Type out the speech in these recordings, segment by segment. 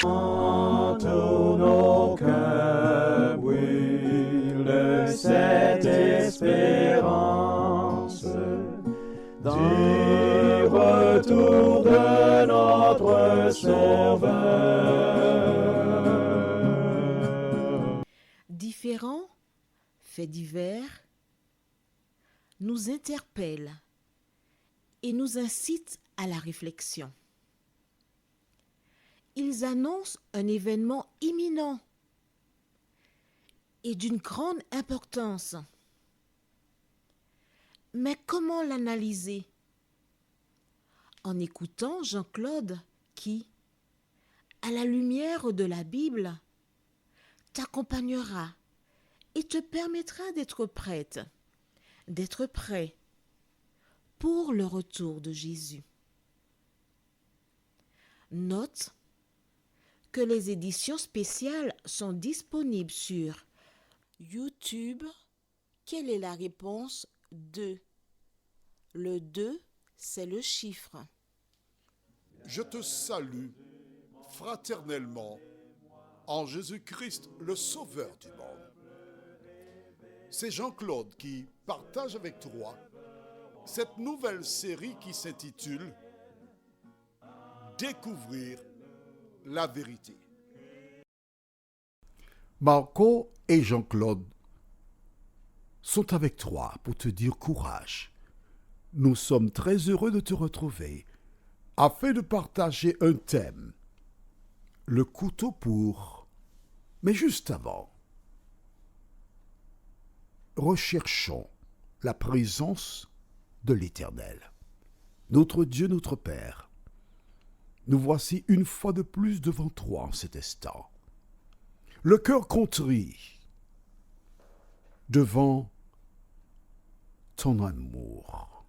Tous nos cœurs brûlent cette espérance du retour de notre Sauveur. Différents faits divers nous interpellent et nous incitent à la réflexion. Ils annoncent un événement imminent et d'une grande importance. Mais comment l'analyser? En écoutant Jean-Claude qui, à la lumière de la Bible, t'accompagnera et te permettra d'être prête, d'être prêt pour le retour de Jésus. Note que les éditions spéciales sont disponibles sur YouTube. Quelle est la réponse 2? Le 2, c'est le chiffre. Je te salue fraternellement en Jésus-Christ, le Sauveur du monde. C'est Jean-Claude qui partage avec toi cette nouvelle série qui s'intitule « Découvrir la vérité ». Marco et Jean-Claude sont avec toi pour te dire courage. Nous sommes très heureux de te retrouver afin de partager un thème, le couteau pour. Mais juste avant, recherchons la présence de l'Éternel. Notre Dieu, notre Père, nous voici une fois de plus devant toi en cet instant. Le cœur contrit devant ton amour.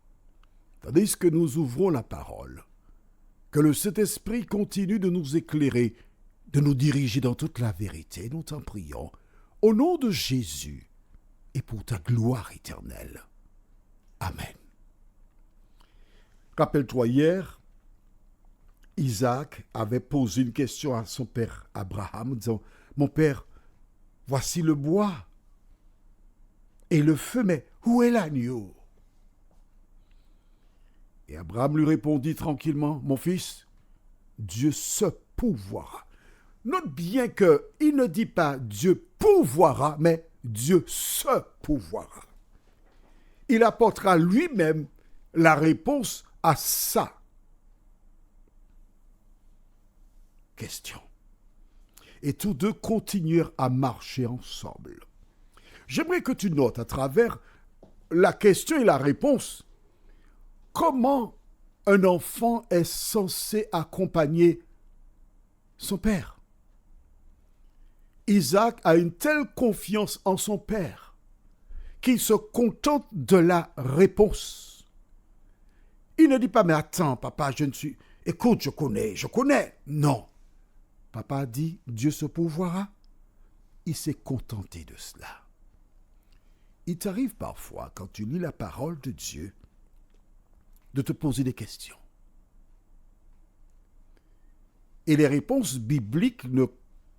Tandis que nous ouvrons la parole, que le Saint-Esprit continue de nous éclairer, de nous diriger dans toute la vérité, nous t'en prions, au nom de Jésus et pour ta gloire éternelle. Amen. Rappelle-toi, hier, Isaac avait posé une question à son père Abraham, disant « Mon père, voici le bois et le feu, mais où est l'agneau ?» Et Abraham lui répondit tranquillement « Mon fils, Dieu se pourvoira. » Note bien qu'il ne dit pas « Dieu pourvoira », mais « Dieu se pourvoira ». Il apportera lui-même la réponse à ça. Question. Et tous deux continuèrent à marcher ensemble. J'aimerais que tu notes à travers la question et la réponse comment un enfant est censé accompagner son père. Isaac a une telle confiance en son père qu'il se contente de la réponse. Il ne dit pas, mais attends, papa, écoute, je connais. Non. Papa a dit, Dieu se pourvoira. Il s'est contenté de cela. Il t'arrive parfois, quand tu lis la parole de Dieu, de te poser des questions. Et les réponses bibliques ne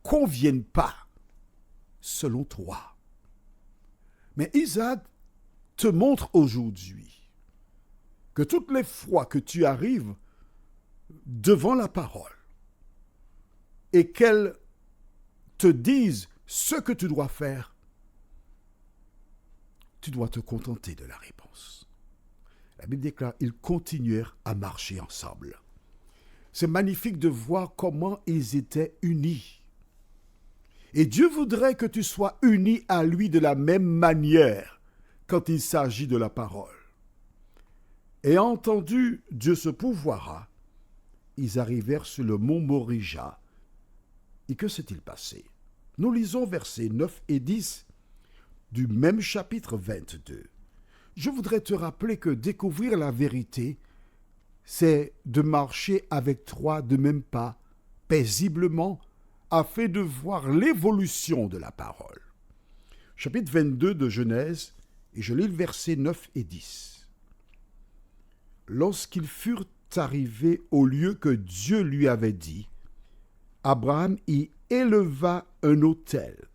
conviennent pas, selon toi. Mais Isaac te montre aujourd'hui que toutes les fois que tu arrives devant la parole, et qu'elle te dise ce que tu dois faire, tu dois te contenter de la réponse. La Bible déclare, ils continuèrent à marcher ensemble. C'est magnifique de voir comment ils étaient unis. Et Dieu voudrait que tu sois uni à lui de la même manière quand il s'agit de la parole. Ayant entendu Dieu se pourvoira, ils arrivèrent sur le mont Morija. Et que s'est-il passé? Nous lisons versets 9 et 10 du même chapitre 22. Je voudrais te rappeler que découvrir la vérité, c'est de marcher avec toi de même pas, paisiblement, afin de voir l'évolution de la parole. Chapitre 22 de Genèse, et je lis le verset 9 et 10. Lorsqu'ils furent arrivés au lieu que Dieu lui avait dit, Abraham y éleva un autel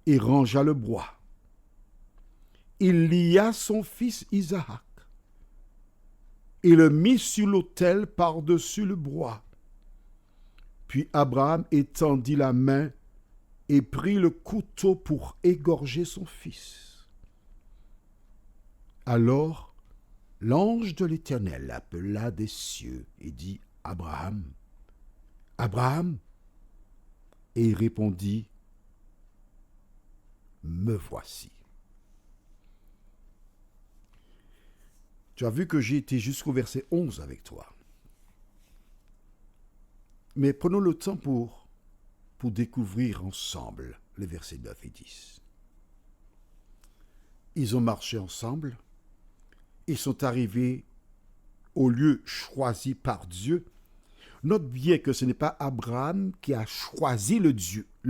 et rangea le bois. Il lia son fils Isaac et le mit sur l'autel par-dessus le bois. Puis Abraham étendit la main et prit le couteau pour égorger son fils. Alors l'ange de l'Éternel appela des cieux et dit, Abraham, Abraham. Et il répondit, me voici. Tu as vu que j'ai été jusqu'au verset 11 avec toi. Mais prenons le temps pour découvrir ensemble les versets 9 et 10. Ils ont marché ensemble. Ils sont arrivés au lieu choisi par Dieu. Note bien que ce n'est pas Abraham qui a choisi le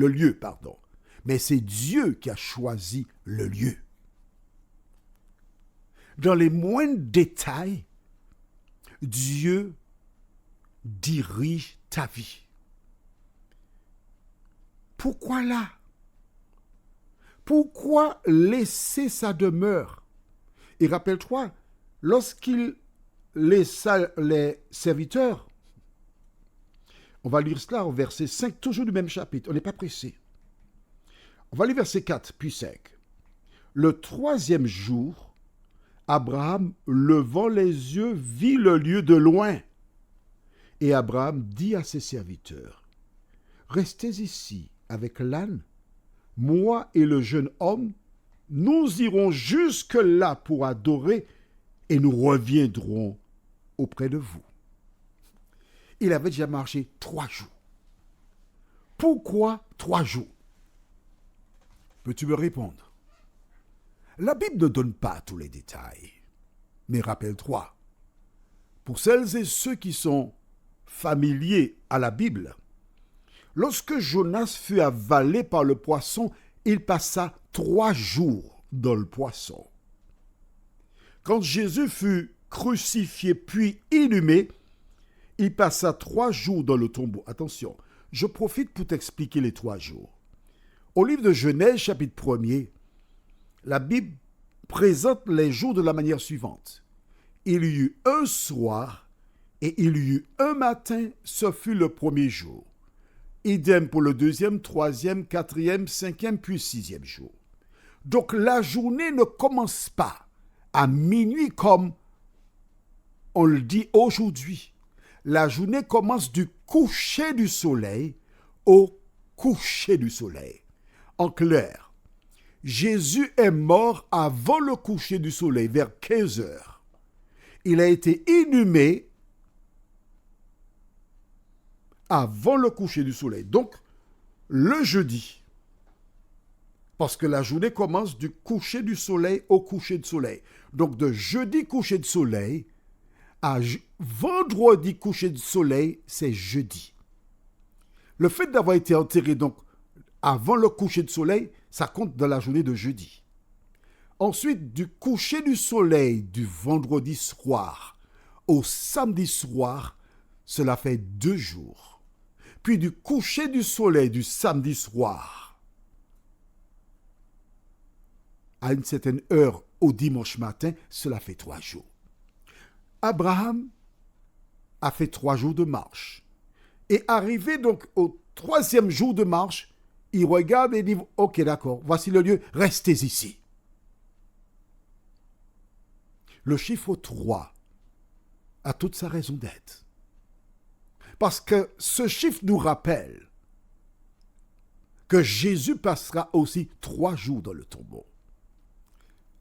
lieu, mais c'est Dieu qui a choisi le lieu. Dans les moindres détails, Dieu dirige ta vie. Pourquoi là? Pourquoi laisser sa demeure? Et rappelle-toi, lorsqu'il laissa les serviteurs, on va lire cela au verset 5, toujours du même chapitre, on n'est pas pressé. On va lire verset 4, puis 5. Le 3e jour, Abraham, levant les yeux, vit le lieu de loin. Et Abraham dit à ses serviteurs, « Restez ici avec l'âne, moi et le jeune homme, nous irons jusque-là pour adorer et nous reviendrons auprès de vous. » Il avait déjà marché 3 jours. Pourquoi 3 jours? Peux-tu me répondre? La Bible ne donne pas tous les détails. Mais rappelle-toi, pour celles et ceux qui sont familiers à la Bible, lorsque Jonas fut avalé par le poisson, il passa 3 jours dans le poisson. Quand Jésus fut crucifié puis inhumé, il passa 3 jours dans le tombeau. Attention, je profite pour t'expliquer les 3 jours. Au livre de Genèse, chapitre 1er, la Bible présente les jours de la manière suivante. Il y eut un soir et il y eut un matin, ce fut le premier jour. Idem pour le 2e, 3e, 4e, 5e, puis 6e jour. Donc la journée ne commence pas à minuit comme on le dit aujourd'hui. La journée commence du coucher du soleil au coucher du soleil. En clair, Jésus est mort avant le coucher du soleil, vers 15 heures. Il a été inhumé avant le coucher du soleil. Donc, le jeudi, parce que la journée commence du coucher du soleil au coucher du soleil. Donc, de jeudi coucher du soleil à vendredi coucher du soleil, c'est jeudi. Le fait d'avoir été enterré donc avant le coucher du soleil, ça compte dans la journée de jeudi. Ensuite, du coucher du soleil du vendredi soir au samedi soir, cela fait 2 jours. Puis du coucher du soleil du samedi soir à une certaine heure au dimanche matin, cela fait 3 jours. Abraham a fait 3 jours de marche. Et arrivé donc au 3e jour de marche, il regarde et dit, ok, d'accord, voici le lieu, restez ici. Le chiffre 3 a toute sa raison d'être. Parce que ce chiffre nous rappelle que Jésus passera aussi 3 jours dans le tombeau.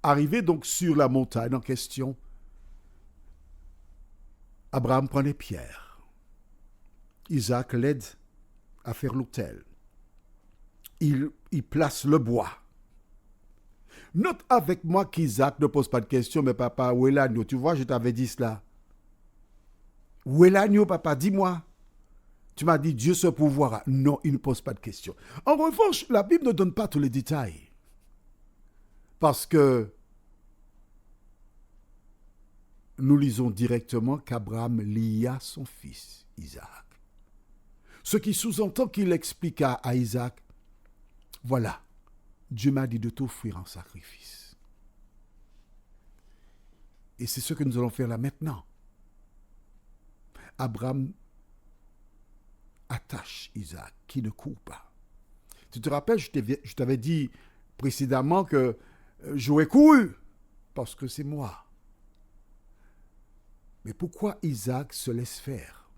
Arrivé donc sur la montagne en question, Abraham prend les pierres. Isaac l'aide à faire l'autel. Il place le bois. Note avec moi qu'Isaac ne pose pas de questions, mais papa, où est l'agneau? Tu vois, je t'avais dit cela. Où est l'agneau, papa? Dis-moi. Tu m'as dit, Dieu se pourvoira. Non, il ne pose pas de questions. En revanche, la Bible ne donne pas tous les détails. Parce que nous lisons directement qu'Abraham lia son fils, Isaac. Ce qui sous-entend qu'il expliqua à Isaac, voilà, Dieu m'a dit de t'offrir en sacrifice. Et c'est ce que nous allons faire là maintenant. Abraham attache Isaac, qui ne court pas. Tu te rappelles, je t'avais dit précédemment que j'aurais couru, parce que c'est moi. Mais pourquoi Isaac se laisse faire?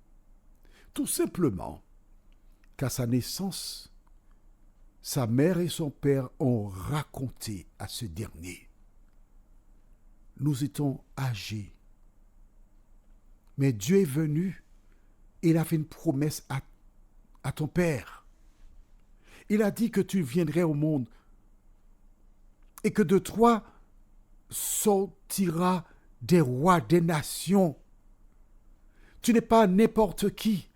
Tout simplement qu'à sa naissance, sa mère et son père ont raconté à ce dernier: nous étions âgés, mais Dieu est venu et il a fait une promesse à ton père. Il a dit que tu viendrais au monde et que de toi sortira des rois des nations. Tu n'es pas n'importe qui.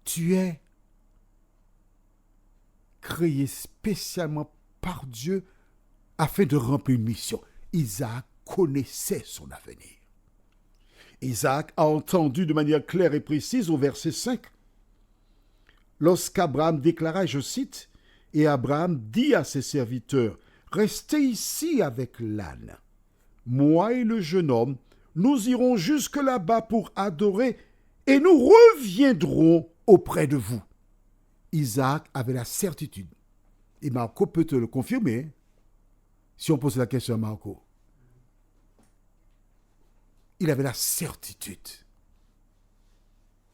Tu es créé spécialement par Dieu afin de remplir une mission. Isaac connaissait son avenir. Isaac a entendu de manière claire et précise au verset 5, lorsqu'Abraham déclara, je cite, « Et Abraham dit à ses serviteurs, restez ici avec l'âne. Moi et le jeune homme, nous irons jusque là-bas pour adorer et nous reviendrons auprès de vous. » Isaac avait la certitude, et Marco peut te le confirmer, si on pose la question à Marco. Il avait la certitude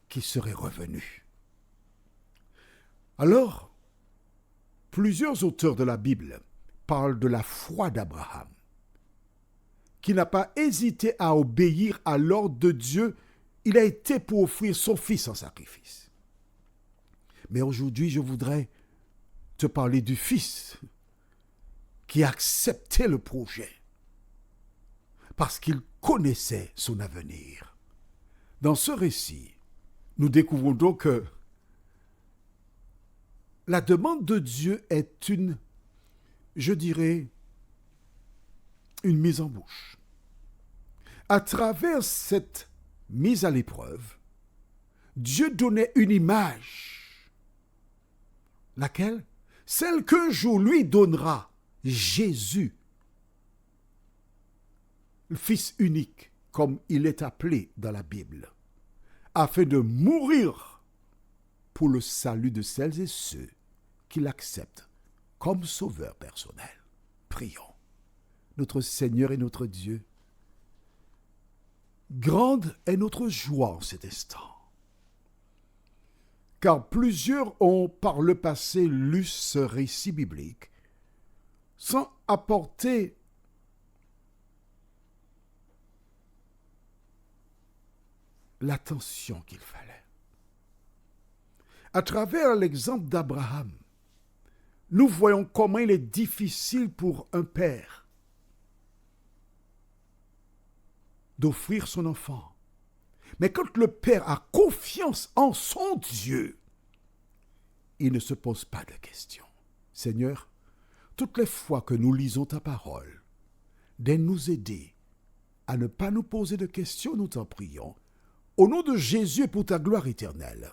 qu'il serait revenu. Alors, plusieurs auteurs de la Bible parlent de la foi d'Abraham, qui n'a pas hésité à obéir à l'ordre de Dieu. Il a été pour offrir son fils en sacrifice. Mais aujourd'hui, je voudrais te parler du fils qui a accepté le projet parce qu'il connaissait son avenir. Dans ce récit, nous découvrons donc que la demande de Dieu est une mise en bouche. À travers cette mise à l'épreuve, Dieu donnait une image. Laquelle? Celle qu'un jour lui donnera Jésus, le Fils unique, comme il est appelé dans la Bible, afin de mourir pour le salut de celles et ceux qui l'acceptent comme sauveur personnel. Prions. Notre Seigneur et notre Dieu, grande est notre joie en cet instant, car plusieurs ont par le passé lu ce récit biblique sans apporter l'attention qu'il fallait. À travers l'exemple d'Abraham, nous voyons comment il est difficile pour un père d'offrir son enfant. Mais quand le père a confiance en son Dieu, il ne se pose pas de questions. Seigneur, toutes les fois que nous lisons ta parole, d'aide nous aider à ne pas nous poser de questions, nous t'en prions. Au nom de Jésus et pour ta gloire éternelle.